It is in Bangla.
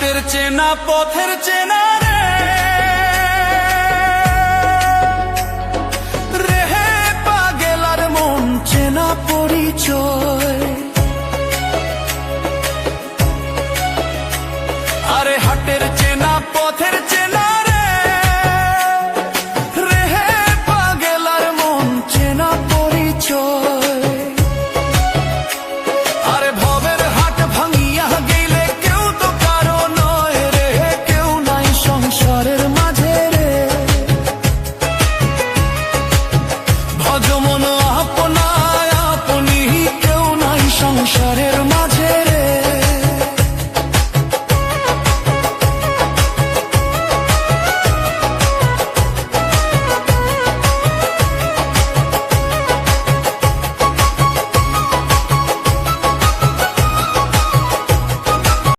হাটের চেনা পথের চেনা রে হে পাগেলার মন চেনা পরিচয়। আরে হাটের চেনা পথের চেনা